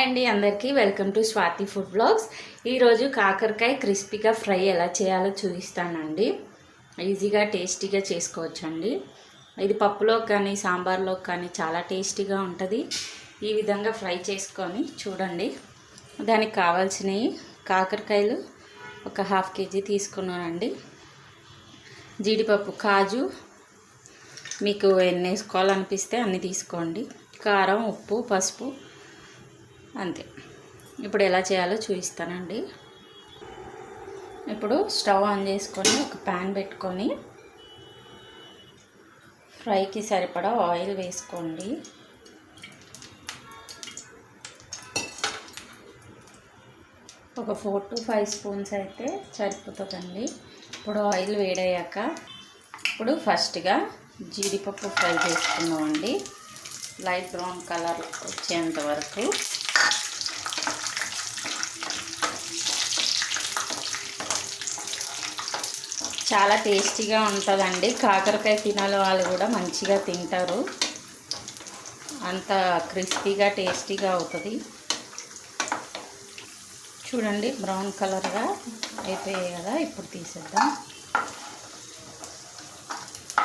అండి అందరికీ welcome to Swathi food blogs. ఈరోజు కాకరకాయ క్రిస్పీగా ఫ్రై ఎలా చేయాలో చూపిస్తానండి. ఈజీగా టేస్టీగా చేసుకోవచ్చండి. ఇది పప్పులోకి కానీ సాంబార్లోకి కానీ చాలా టేస్టీగా ఉంటుంది. ఈ విధంగా ఫ్రై చేసుకొని చూడండి. దానికి కావాల్సినవి కాకరకాయలు ఒక 1/2 kg తీసుకున్నానండి. జీడిపప్పు, కాజు మీకు ఎన్ని వేసుకోవాలనిపిస్తే అన్ని తీసుకోండి. కారం, ఉప్పు, పసుపు అంతే. ఇప్పుడు ఎలా చేయాలో చూపిస్తానండి. ఇప్పుడు స్టవ్ ఆన్ చేసుకొని ఒక ప్యాన్ పెట్టుకొని ఫ్రైకి సరిపడా ఆయిల్ వేసుకోండి. ఒక 4 to 5 స్పూన్స్ అయితే సరిపోతుందండి. ఇప్పుడు ఆయిల్ వేడయ్యాక ఇప్పుడు ఫస్ట్గా జీడిపప్పు ఫ్రై చేసుకున్నామండి. లైట్ బ్రౌన్ కలర్ వచ్చేంత వరకు. చాలా టేస్టీగా ఉంటుందండి. కాకరకాయ తినాలి వాళ్ళు కూడా మంచిగా తింటారు. అంత క్రిస్పీగా టేస్టీగా అవుతుంది. చూడండి బ్రౌన్ కలర్గా అయిపోయాయి కదా. ఇప్పుడు తీసేద్దాం.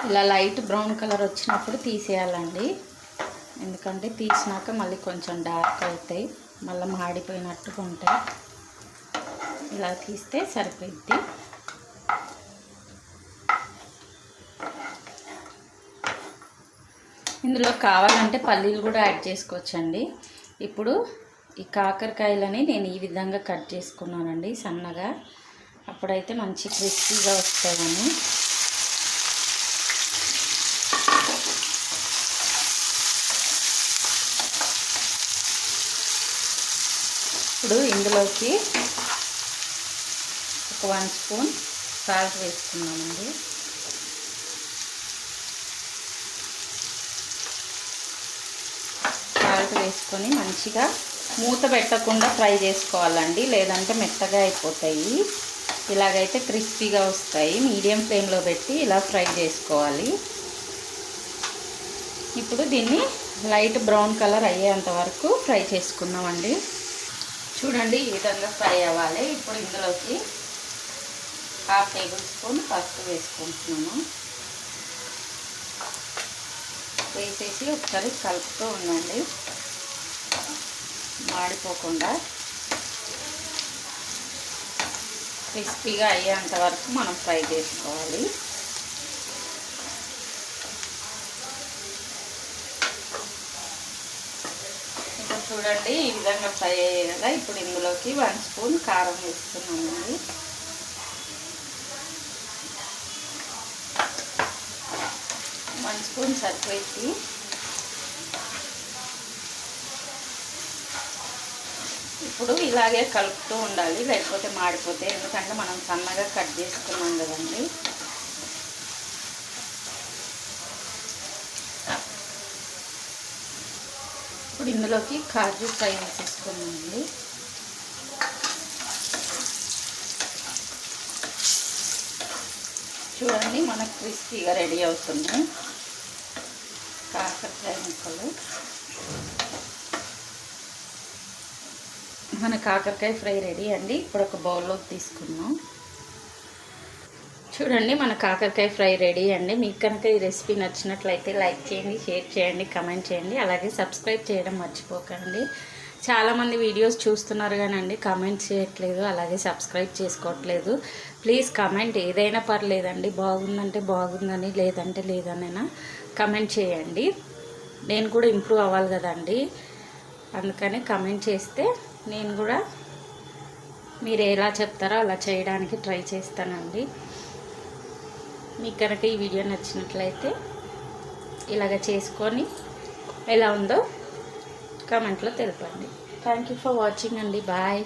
ఇలా లైట్ బ్రౌన్ కలర్ వచ్చినప్పుడు తీసేయాలండి. ఎందుకంటే తీసినాక మళ్ళీ కొంచెం డార్క్ అవుతాయి, మళ్ళీ మాడిపోయినట్టుగా ఉంటాయి. ఇలా తీస్తే సరిపోద్ది. ఇందులో కావాలంటే పల్లీలు కూడా యాడ్ చేసుకోవచ్చండి. ఇప్పుడు ఈ కాకరకాయలని నేను ఈ విధంగా కట్ చేసుకున్నానండి సన్నగా. అప్పుడైతే మంచి క్రిస్పీగా వస్తాయని. ఇప్పుడు ఇందులోకి ఒక 1 స్పూన్ సాల్ట్ వేసుకున్నామండి. సాల్ట్ వేసుకొని మంచిగా మూత పెట్టకుండా ఫ్రై చేసుకోవాలండి, లేదంటే మెత్తగా అయిపోతాయి. ఇలాగైతే క్రిస్పీగా వస్తాయి. మీడియం ఫ్లేమ్లో పెట్టి ఇలా ఫ్రై చేసుకోవాలి. ఇప్పుడు దీన్ని లైట్ బ్రౌన్ కలర్ అయ్యేంత వరకు ఫ్రై చేసుకుందామండి. చూడండి ఈ విధంగా ఫ్రై అవ్వాలి. ఇప్పుడు ఇందులోకి 1/2 టేబుల్ స్పూన్ పసుపు వేసుకుంటున్నాను. వేసేసి ఒకసారి కలుపుతూ ఉండండి, మాడిపోకుండా. క్రిస్పీగా అయ్యేంత వరకు మనం ఫ్రై చేసుకోవాలి. ఇప్పుడు చూడండి ఈ విధంగా ఫ్రై అయ్యాయి కదా. ఇప్పుడు ఇందులోకి 1 స్పూన్ కారం వేస్తున్నామండి. స్పూన్ సరిపోయింది. ఇప్పుడు ఇలాగే కలుపుతూ ఉండాలి, లేకపోతే మాడిపోతే. ఎందుకంటే మనం సన్నగా కట్ చేసుకున్నాం కదండి. ఇప్పుడు ఇందులోకి కాజు ఫ్రై వేసేసుకున్నామండి. చూడండి మనకు క్రిస్పీగా రెడీ అవుతుంది కాకరకాయ ముక్కలు. మన కాకరకాయ ఫ్రై రెడీ అండి. ఇప్పుడు ఒక బౌల్లోకి తీసుకున్నాం. చూడండి మన కాకరకాయ ఫ్రై రెడీ అండి. మీకు కనుక ఈ రెసిపీ నచ్చినట్లయితే లైక్ చేయండి, షేర్ చేయండి, కమెంట్ చేయండి. అలాగే సబ్స్క్రైబ్ చేయడం మర్చిపోకండి. చాలామంది వీడియోస్ చూస్తున్నారు కానండి కమెంట్ చేయట్లేదు, అలాగే సబ్స్క్రైబ్ చేసుకోవట్లేదు. ప్లీజ్ కమెంట్ ఏదైనా పర్లేదండి. బాగుందంటే బాగుందని, లేదంటే లేదనైనా కమెంట్ చేయండి. నేను కూడా ఇంప్రూవ్ అవ్వాలి కదండి. అందుకని కమెంట్ చేస్తే నేను కూడా మీరు ఎలా చెప్తారో అలా చేయడానికి ట్రై చేస్తానండి. మీకు కనుక ఈ వీడియో నచ్చినట్లయితే ఇలాగ చేసుకొని ఎలా ఉందో కామెంట్లో తెలపండి. థ్యాంక్ యూ ఫర్ వాచింగ్ అండి. బాయ్.